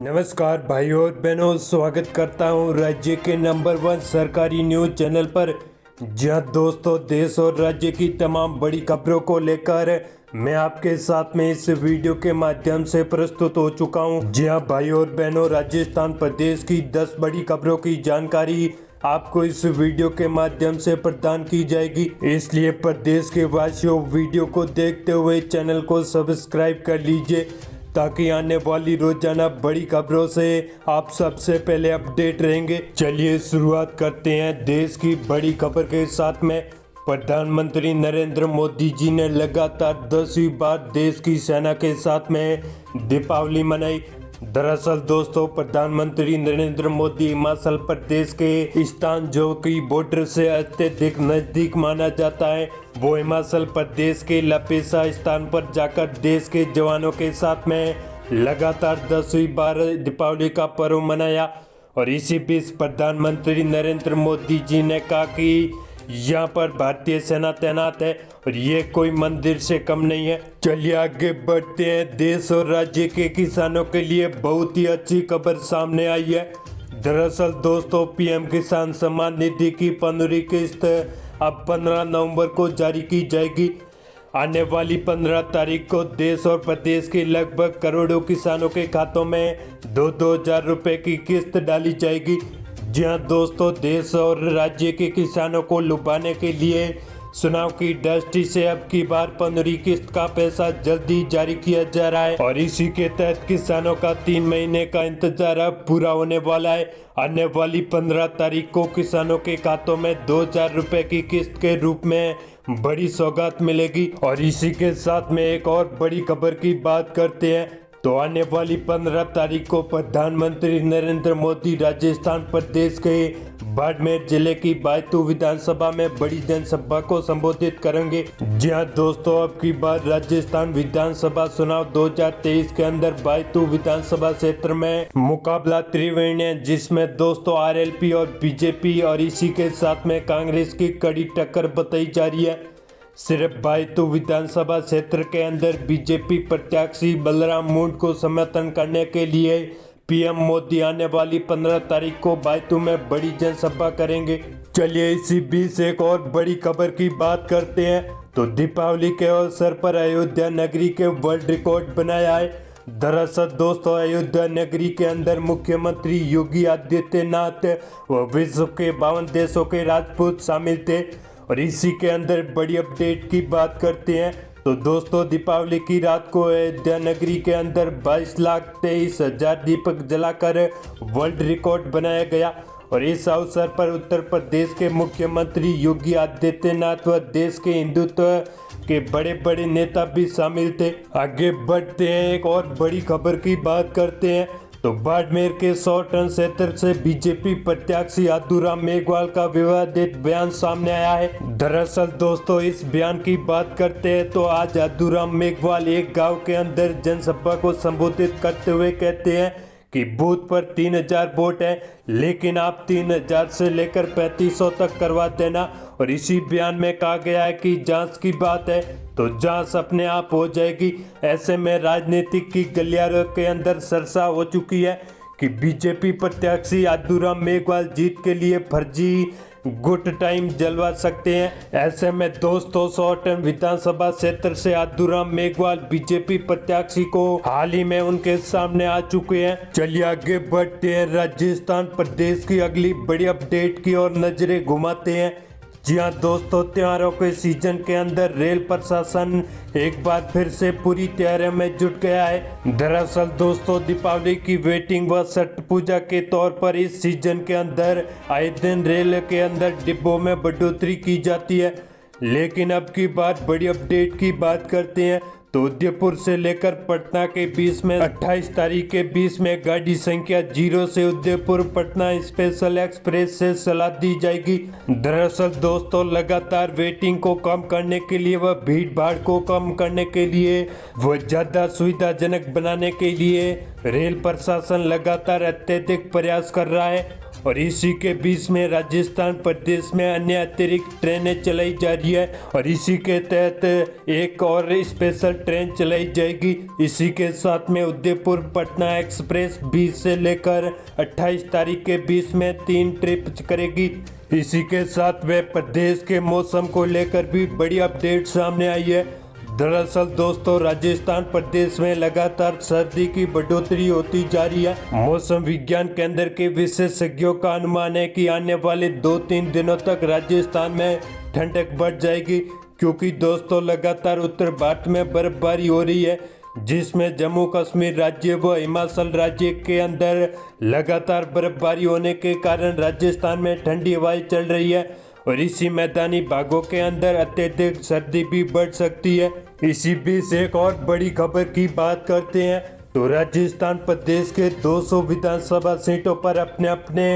नमस्कार भाइयों और बहनों, स्वागत करता हूं राज्य के नंबर 1 सरकारी न्यूज चैनल पर। जहां दोस्तों देश और राज्य की तमाम बड़ी खबरों को लेकर मैं आपके साथ में इस वीडियो के माध्यम से प्रस्तुत हो चुका हूं। जहां भाइयों और बहनों, राजस्थान प्रदेश की 10 बड़ी खबरों की जानकारी आपको इस वीडियो के माध्यम से प्रदान की जाएगी। इसलिए प्रदेश के वासियों, वीडियो को देखते हुए चैनल को सब्सक्राइब कर लीजिए ताकि आने वाली रोजाना बड़ी खबरों से आप सबसे पहले अपडेट रहेंगे। चलिए शुरुआत करते हैं देश की बड़ी खबर के साथ में। प्रधानमंत्री नरेंद्र मोदी जी ने लगातार 10वीं बार देश की सेना के साथ में दीपावली मनाई। दरअसल दोस्तों, प्रधानमंत्री नरेंद्र मोदी हिमाचल प्रदेश के स्थान जो कि बॉर्डर से अत्यधिक नजदीक माना जाता है, वो हिमाचल प्रदेश के लपेसा स्थान पर जाकर देश के जवानों के साथ में लगातार 10वीं बार दीपावली का पर्व मनाया। और इसी बीच प्रधानमंत्री नरेंद्र मोदी जी ने कहा कि यहाँ पर भारतीय सेना तैनात है और ये कोई मंदिर से कम नहीं है। चलिए आगे बढ़ते हैं। देश और राज्य के किसानों के लिए बहुत ही अच्छी खबर सामने आई है। दरअसल दोस्तों, पीएम किसान सम्मान निधि की 15वीं किस्त अब 15 नवंबर को जारी की जाएगी। आने वाली 15 तारीख को देश और प्रदेश के लगभग करोड़ों किसानों के खातों में 2-2 हज़ार रुपये की किस्त डाली जाएगी। जी हाँ दोस्तों, देश और राज्य के किसानों को लुभाने के लिए चुनाव की दृष्टि से अब की बार 15वीं किस्त का पैसा जल्दी जारी किया जा रहा है और इसी के तहत किसानों का 3 महीने का इंतजार अब पूरा होने वाला है। आने वाली 15 तारीख को किसानों के खातों में 2,000 रुपए की किस्त के रूप में बड़ी सौगात मिलेगी। और इसी के साथ में एक और बड़ी खबर की बात करते हैं तो आने वाली 15 तारीख को प्रधानमंत्री नरेंद्र मोदी राजस्थान प्रदेश के बाड़मेर जिले की बायतू विधानसभा में बड़ी जनसभा को संबोधित करेंगे। जी हाँ दोस्तों, अब की बार राजस्थान विधानसभा चुनाव 2023 के अंदर बायतू विधानसभा क्षेत्र में मुकाबला त्रिवर्णीय है, जिसमें दोस्तों आरएलपी और बीजेपी और इसी के साथ में कांग्रेस की कड़ी टक्कर बताई जा रही है। सिर्फ बायतू विधानसभा क्षेत्र के अंदर बीजेपी प्रत्याशी बलराम मूंड को समर्थन करने के लिए पीएम मोदी आने वाली 15 तारीख को बायतू में बड़ी जनसभा करेंगे। चलिए इसी बीच एक और बड़ी खबर की बात करते हैं तो दीपावली के अवसर पर अयोध्या नगरी के वर्ल्ड रिकॉर्ड बनाया है। दरअसल दोस्तों, अयोध्या नगरी के अंदर मुख्यमंत्री योगी आदित्यनाथ व विश्व के 52 देशों के राजपूत शामिल थे। और इसी के अंदर बड़ी अपडेट की बात करते हैं तो दोस्तों, दीपावली की रात को अयोध्या नगरी के अंदर 22,23,000 दीपक जलाकर वर्ल्ड रिकॉर्ड बनाया गया। और इस अवसर पर उत्तर प्रदेश के मुख्यमंत्री योगी आदित्यनाथ व देश के हिंदुत्व के बड़े बड़े नेता भी शामिल थे। आगे बढ़ते हैं, एक और बड़ी खबर की बात करते हैं तो बाड़मेर के 100 टन क्षेत्र से बीजेपी प्रत्याशी यादूराम मेघवाल का विवादित बयान सामने आया है। दरअसल दोस्तों, इस बयान की बात करते हैं तो आज यादूराम मेघवाल एक गांव के अंदर जनसभा को संबोधित करते हुए कहते हैं कि बूथ पर 3,000 वोट है, लेकिन आप 3,000 से लेकर 3,500 तक करवा देना। और इसी बयान में कहा गया है कि जांच की बात है तो जांच अपने आप हो जाएगी। ऐसे में राजनीतिक की गलियारों के अंदर चर्चा हो चुकी है कि बीजेपी प्रत्याशी यादूराम मेघवाल जीत के लिए फर्जी गुड टाइम जलवा सकते हैं। ऐसे में दोस्तों, 100 टन विधानसभा क्षेत्र से यादूराम मेघवाल बीजेपी प्रत्याशी को हाल ही में उनके सामने आ चुके हैं। चलिए आगे बढ़ते हैं। राजस्थान प्रदेश की अगली बड़ी अपडेट की ओर नजरें घुमाते हैं। जी हाँ दोस्तों, त्योहारों के सीजन के अंदर रेल प्रशासन एक बार फिर से पूरी तैयारी में जुट गया है। दरअसल दोस्तों, दीपावली की वेटिंग व छठ पूजा के तौर पर इस सीजन के अंदर आए दिन रेल के अंदर डिब्बों में बढ़ोतरी की जाती है। लेकिन अब की बार बड़ी अपडेट की बात करते हैं तो उदयपुर से लेकर पटना के बीच में 28 तारीख के बीच में गाड़ी संख्या 0 से उदयपुर पटना स्पेशल एक्सप्रेस से चला दी जाएगी। दरअसल दोस्तों, लगातार वेटिंग को कम करने के लिए व भीड़ भाड़ को कम करने के लिए व ज़्यादा सुविधाजनक बनाने के लिए रेल प्रशासन लगातार अत्यधिक प्रयास कर रहा है। और इसी के बीच में राजस्थान प्रदेश में अन्य अतिरिक्त ट्रेनें चलाई जा रही है और इसी के तहत एक और स्पेशल ट्रेन चलाई जाएगी। इसी के साथ में उदयपुर पटना एक्सप्रेस 20 से लेकर 28 तारीख के बीच में 3 ट्रिप करेगी। इसी के साथ वे प्रदेश के मौसम को लेकर भी बड़ी अपडेट सामने आई है। दरअसल दोस्तों, राजस्थान प्रदेश में लगातार सर्दी की बढ़ोतरी होती जा रही है। मौसम विज्ञान केंद्र के विशेषज्ञों का अनुमान है कि आने वाले 2-3 दिनों तक राजस्थान में ठंडक बढ़ जाएगी, क्योंकि दोस्तों लगातार उत्तर भारत में बर्फबारी हो रही है, जिसमें जम्मू कश्मीर राज्य व हिमाचल राज्य के अंदर लगातार बर्फबारी होने के कारण राजस्थान में ठंडी हवाएं चल रही है और इसी मैदानी भागों के अंदर अत्यधिक सर्दी भी बढ़ सकती है। इसी बीच एक और बड़ी खबर की बात करते हैं तो राजस्थान प्रदेश के 200 विधानसभा सीटों पर अपने अपने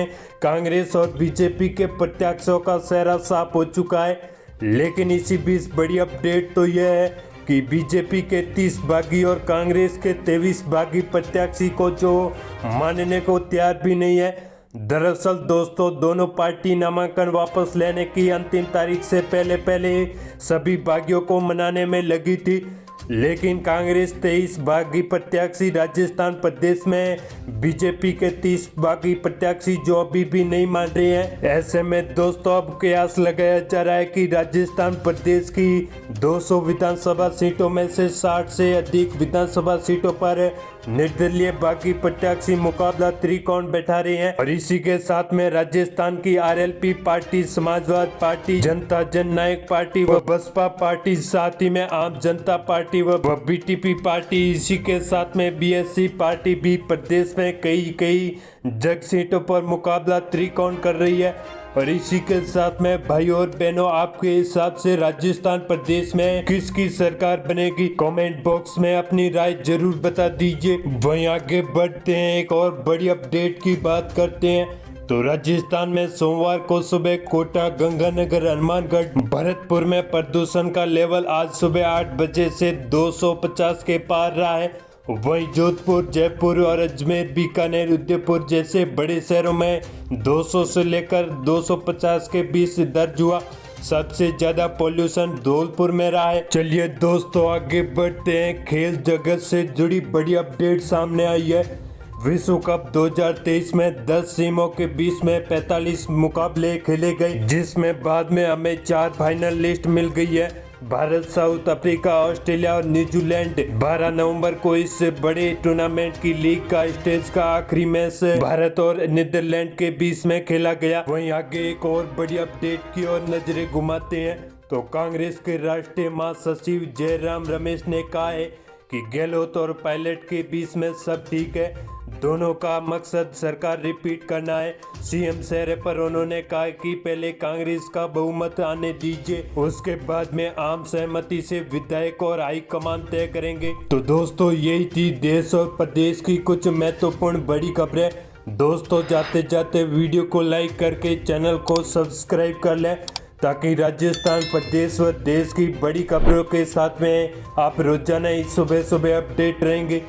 कांग्रेस और बीजेपी के प्रत्याशियों का चेहरा साफ हो चुका है। लेकिन इसी बीच बड़ी अपडेट तो यह है कि बीजेपी के 30 बागी और कांग्रेस के 23 बागी प्रत्याशी को जो मानने को तैयार भी नहीं है। दरअसल दोस्तों, दोनों पार्टी नामांकन वापस लेने की अंतिम तारीख से पहले सभी बागियों को मनाने में लगी थी, लेकिन कांग्रेस 23 बागी प्रत्याशी राजस्थान प्रदेश में बीजेपी के 30 बागी प्रत्याशी जो अभी भी नहीं मान रहे हैं। ऐसे में दोस्तों अब कयास लगाया जा रहा है कि राजस्थान प्रदेश की 200 विधानसभा सीटों में से 60 से अधिक विधानसभा सीटों पर निर्दलीय बागी प्रत्याशी मुकाबला त्रिकोण बैठा रहे हैं और इसी के साथ में राजस्थान की आरएलपी पार्टी, समाजवादी पार्टी, जनता जननायक पार्टी व बसपा पार्टी, साथ ही में आम जनता पार्टी व बीटीपी पार्टी, इसी के साथ में बीएसपी पार्टी भी प्रदेश में कई जग सीटों पर मुकाबला त्रिकोण कर रही है। और इसी के साथ में भाई और बहनों, आपके हिसाब से राजस्थान प्रदेश में किसकी सरकार बनेगी? कमेंट बॉक्स में अपनी राय जरूर बता दीजिए। वहीं आगे बढ़ते हैं, एक और बड़ी अपडेट की बात करते हैं तो राजस्थान में सोमवार को सुबह कोटा, गंगानगर, हनुमानगढ़, भरतपुर में प्रदूषण का लेवल आज सुबह 8 बजे से 250 के पार रहा है। वहीं जोधपुर, जयपुर और अजमेर, बीकानेर, उदयपुर जैसे बड़े शहरों में 200 से लेकर 250 के बीच दर्ज हुआ। सबसे ज्यादा पोल्यूशन धौलपुर में रहा है। चलिए दोस्तों आगे बढ़ते हैं, खेल जगत से जुड़ी बड़ी अपडेट सामने आई है। विश्व कप 2023 में 10 टीमों के बीच में 45 मुकाबले खेले गए, जिसमें बाद में हमें 4 फाइनल लिस्ट मिल गई है। भारत, साउथ अफ्रीका, ऑस्ट्रेलिया और न्यूजीलैंड। 12 नवंबर को इस बड़े टूर्नामेंट की लीग का स्टेज का आखिरी मैच भारत और नीदरलैंड के बीच में खेला गया। वहीं आगे एक और बड़ी अपडेट की ओर नजरें घुमाते हैं तो कांग्रेस के राष्ट्रीय महासचिव जयराम रमेश ने कहा है कि गहलोत और पायलट के बीच में सब ठीक है, दोनों का मकसद सरकार रिपीट करना है। सीएम चेहरे पर उन्होंने कहा कि पहले कांग्रेस का बहुमत आने दीजिए, उसके बाद में आम सहमति से विधायक और हाईकमान तय करेंगे। तो दोस्तों यही थी देश और प्रदेश की कुछ महत्वपूर्ण बड़ी खबरें। दोस्तों जाते जाते वीडियो को लाइक करके चैनल को सब्सक्राइब कर लें, ताकि राजस्थान प्रदेश व देश की बड़ी खबरों के साथ में आप रोजाना ही सुबह अपडेट रहेंगे।